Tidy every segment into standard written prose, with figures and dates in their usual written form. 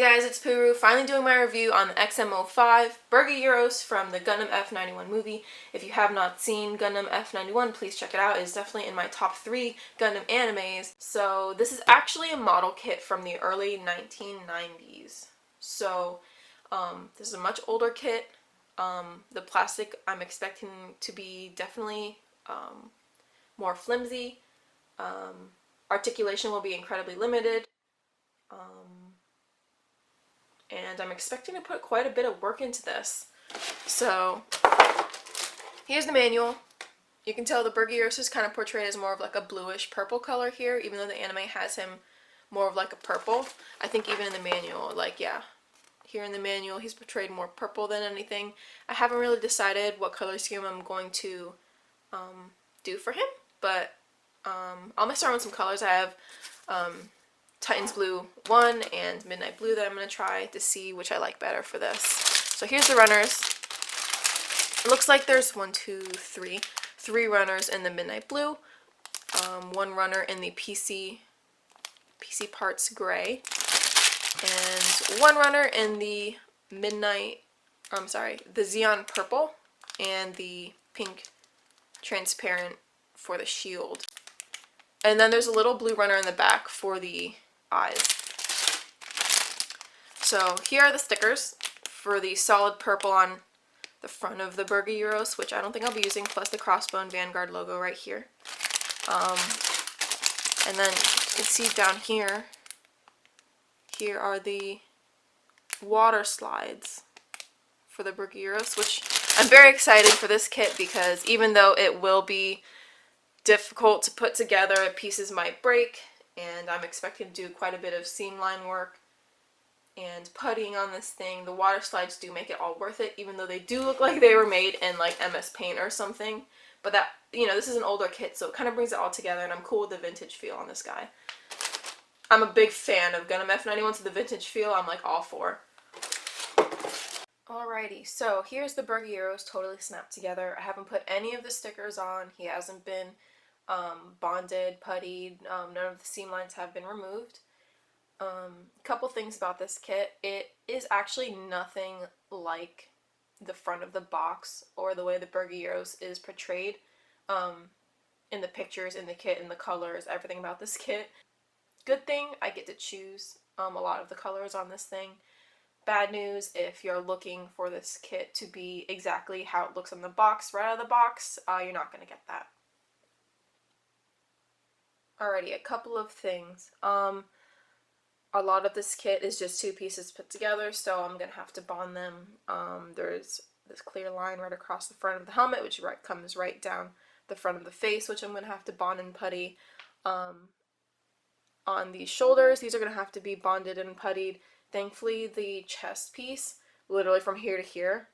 guys, it's Puru, finally doing my review on the XM05 Berga Giros from the Gundam F91 movie. If you have not seen Gundam F91, please check it out. It's definitely in my top 3 Gundam animes. So this is actually a model kit from the early 1990s. So this is a much older kit. The plastic I'm expecting to be definitely more flimsy. Articulation will be incredibly limited. And I'm expecting to put quite a bit of work into this. So here's the manual. You can tell the Berga Giros is kind of portrayed as more of like a bluish purple color here, even though the anime has him more of like a purple. I think even in the manual, like, yeah, here in the manual he's portrayed more purple than anything. I haven't really decided what color scheme I'm going to do for him, but I'll mess around with some colors. I have Titan's Blue 1 and Midnight Blue that I'm going to try to see which I like better for this. So here's the runners. It looks like there's 3 runners in the Midnight Blue, 1 runner in the PC Parts Gray, and 1 runner in the the Xeon Purple and the pink transparent for the shield. And then there's a little blue runner in the back for the eyes. So here are the stickers for the solid purple on the front of the Berga Giros, which I don't think I'll be using, plus the Crossbone Vanguard logo right here. And then you can see down here, here are the water slides for the Berga Giros, which I'm very excited for this kit because even though it will be difficult to put together, pieces might break, and I'm expecting to do quite a bit of seam line work and puttying on this thing. The water slides do make it all worth it, even though they do look like they were made in like MS Paint or something. But that, you know, this is an older kit, so it kind of brings it all together, and I'm cool with the vintage feel on this guy. I'm a big fan of Gundam F91, so the vintage feel I'm like all for. Alrighty, so here's the Berga Giros totally snapped together. I haven't put any of the stickers on. He hasn't been bonded, puttied, none of the seam lines have been removed. Couple things about this kit. It is actually nothing like the front of the box or the way the Berga Giros is portrayed in the pictures, in the kit, in the colors, everything about this kit. Good thing, I get to choose a lot of the colors on this thing. Bad news, if you're looking for this kit to be exactly how it looks on the box, right out of the box, you're not going to get that. Alrighty, a couple of things. A lot of this kit is just 2 pieces put together, so I'm going to have to bond them. There's this clear line right across the front of the helmet, which comes right down the front of the face, which I'm going to have to bond and putty. On the shoulders, these are going to have to be bonded and puttied. Thankfully, the chest piece, literally from here to here,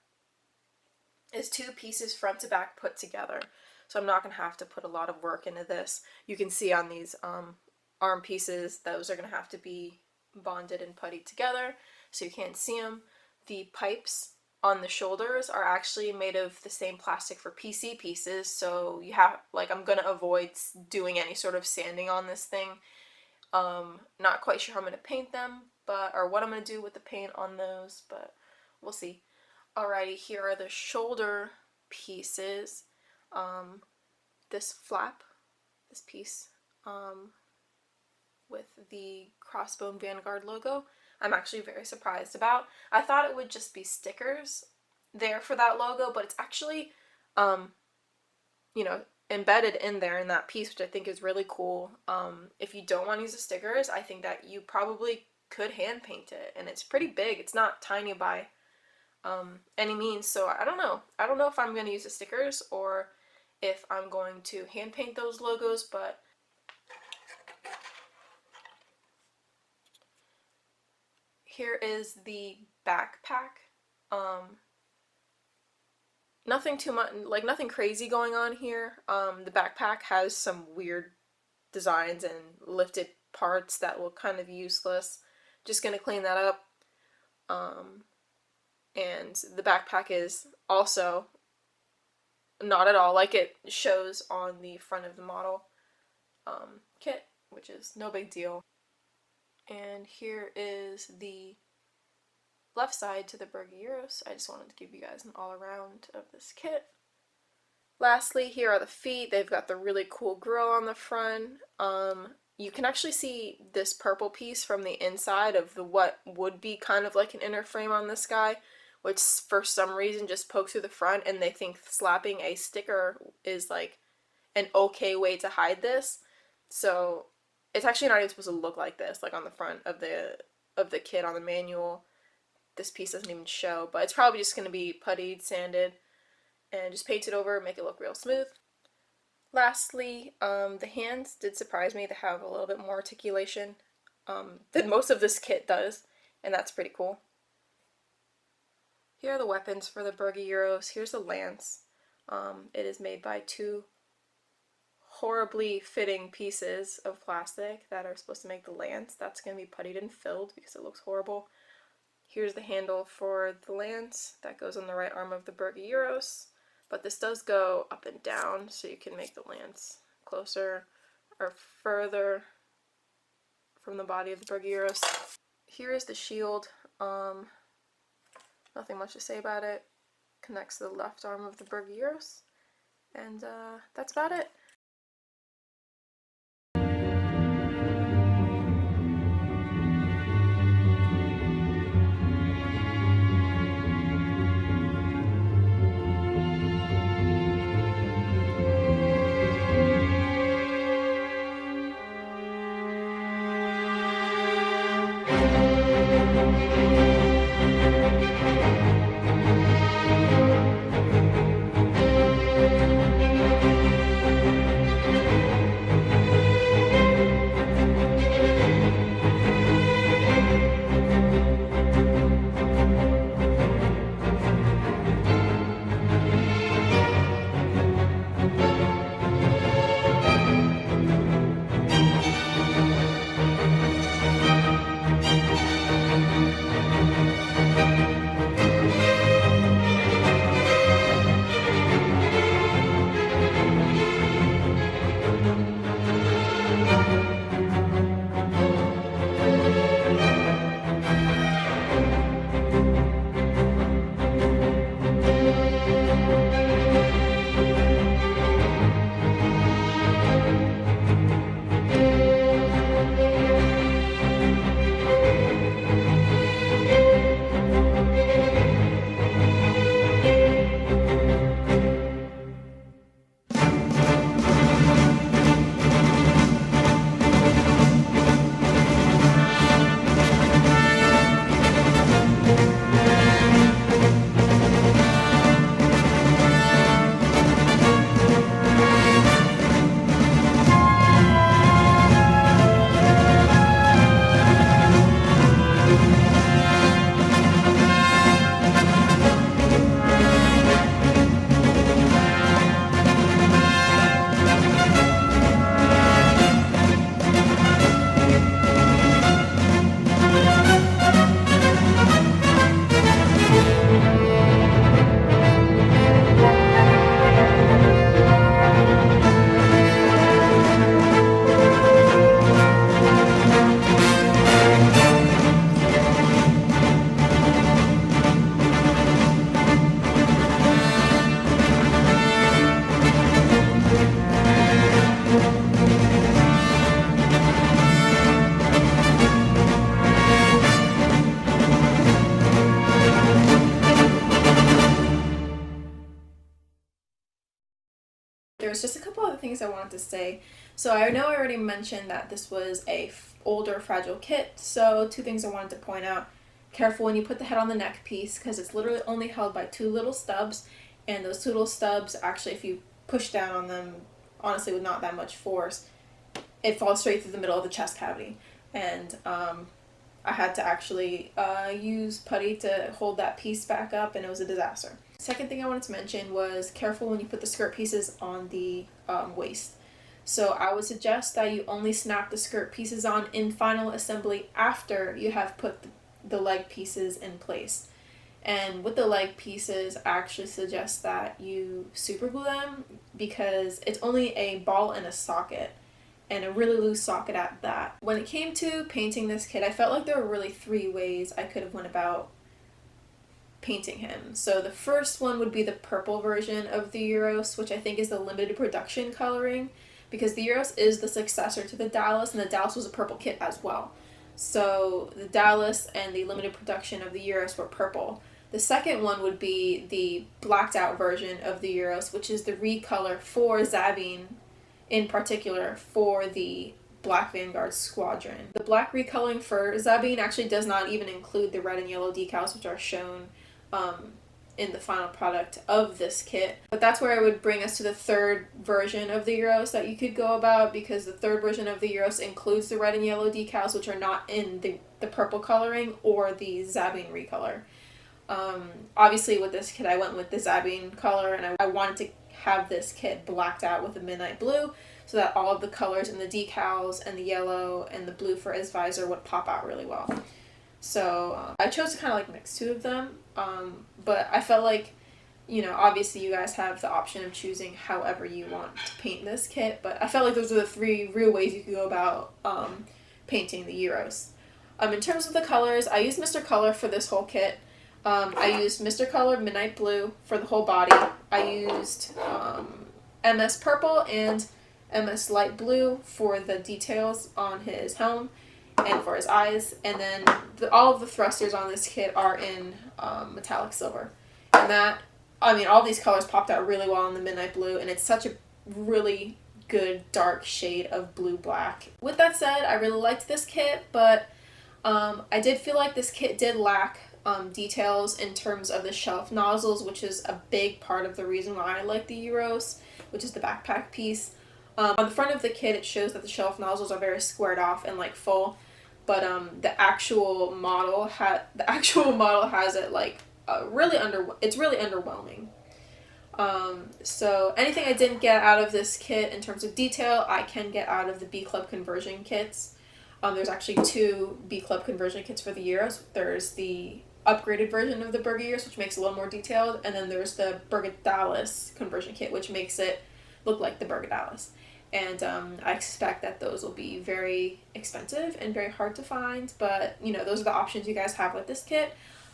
is 2 pieces front to back put together. So I'm not going to have to put a lot of work into this. You can see on these arm pieces, those are going to have to be bonded and puttied together, so you can't see them. The pipes on the shoulders are actually made of the same plastic for PC pieces, so you have, like, I'm going to avoid doing any sort of sanding on this thing. Not quite sure how I'm going to paint them, or what I'm going to do with the paint on those, but we'll see. Alrighty, here are the shoulder pieces. This flap, this piece, with the Crossbone Vanguard logo, I'm actually very surprised about. I thought it would just be stickers there for that logo, but it's actually, you know, embedded in there in that piece, which I think is really cool. If you don't want to use the stickers, I think that you probably could hand paint it, and it's pretty big. It's not tiny by any means, so I don't know. I don't know if I'm going to use the stickers or if I'm going to hand paint those logos, but here is the backpack. Nothing too much, like nothing crazy going on here. The backpack has some weird designs and lifted parts that look kind of useless. Just gonna clean that up. And the backpack is also not at all like it shows on the front of the model kit, which is no big deal. And here is the left side to the Berga Giros. I just wanted to give you guys an all-around of this kit. Lastly, here are the feet. They've got the really cool grill on the front. You can actually see this purple piece from the inside of the what would be kind of like an inner frame on this guy, which for some reason just pokes through the front, and they think slapping a sticker is like an okay way to hide this. So it's actually not even supposed to look like this, like on the front of the kit on the manual. This piece doesn't even show, but it's probably just going to be puttied, sanded, and just painted over, make it look real smooth. Lastly, the hands did surprise me. They have a little bit more articulation than most of this kit does, and that's pretty cool. Here are the weapons for the Berga Giros. Here's the lance. It is made by two horribly fitting pieces of plastic that are supposed to make the lance. That's going to be puttied and filled because it looks horrible. Here's the handle for the lance that goes on the right arm of the Berga Giros. But this does go up and down, so you can make the lance closer or further from the body of the Berga Giros. Here is the shield. Nothing much to say about it. Connects to the left arm of the Berga Giros. And that's about it. There's just a couple other things I wanted to say. So I know I already mentioned that this was a older fragile kit, so two things I wanted to point out. Careful when you put the head on the neck piece, because it's literally only held by two little stubs, and those two little stubs, actually if you push down on them, honestly with not that much force, it falls straight through the middle of the chest cavity. And I had to actually use putty to hold that piece back up, and it was a disaster. Second thing I wanted to mention was careful when you put the skirt pieces on the waist. So I would suggest that you only snap the skirt pieces on in final assembly after you have put the leg pieces in place. And with the leg pieces, I actually suggest that you super glue them, because it's only a ball and a socket, and a really loose socket at that. When it came to painting this kit, I felt like there were really three ways I could have went about painting him. So the first one would be the purple version of the Giros, which I think is the limited production coloring, because the Giros is the successor to the Dallas, and the Dallas was a purple kit as well. So the Dallas and the limited production of the Giros were purple. The second one would be the blacked out version of the Giros, which is the recolor for Zabine, in particular for the Black Vanguard Squadron. The black recoloring for Zabine actually does not even include the red and yellow decals, which are shown in the final product of this kit. But that's where I would bring us to the third version of the Giros that you could go about, because the third version of the Giros includes the red and yellow decals, which are not in the purple coloring or the Zabine recolor. Obviously with this kit I went with the Zabine color, and I wanted to have this kit blacked out with a midnight blue so that all of the colors in the decals and the yellow and the blue for his visor would pop out really well. So I chose to kind of like mix two of them, but I felt like, you know, obviously you guys have the option of choosing however you want to paint this kit, but I felt like those are the three real ways you could go about painting the Giros. In terms of the colors, I used Mr. Color for this whole kit. I used Mr. Color Midnight Blue for the whole body. I used MS Purple and MS Light Blue for the details on his helm and for his eyes, and then all of the thrusters on this kit are in metallic silver. And that, I mean, all these colors popped out really well in the Midnight Blue, and it's such a really good dark shade of blue-black. With that said, I really liked this kit, but I did feel like this kit did lack details in terms of the shelf nozzles, which is a big part of the reason why I like the Giros, which is the backpack piece. On the front of the kit, it shows that the shelf nozzles are very squared off and like full, but the actual model has it like it's really underwhelming. So anything I didn't get out of this kit in terms of detail, I can get out of the B Club conversion kits. There's actually two B Club conversion kits for the Giros. There's the upgraded version of the Berga Giros, which makes it a little more detailed, and then there's the Berga Dallas conversion kit, which makes it look like the Berga Dallas. And I expect that those will be very expensive and very hard to find, but you know, those are the options you guys have with this kit.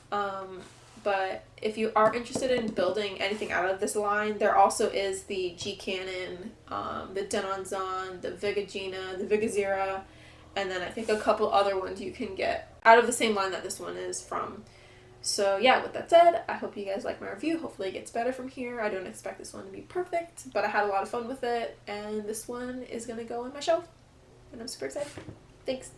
But if you are interested in building anything out of this line, there also is the G Cannon, the Denonzon, the Vigagina, the Vigazira, and then I think a couple other ones you can get out of the same line that this one is from. So yeah, with that said, I hope you guys like my review. Hopefully it gets better from here. I don't expect this one to be perfect, but I had a lot of fun with it, and this one is going to go on my shelf, and I'm super excited. Thanks.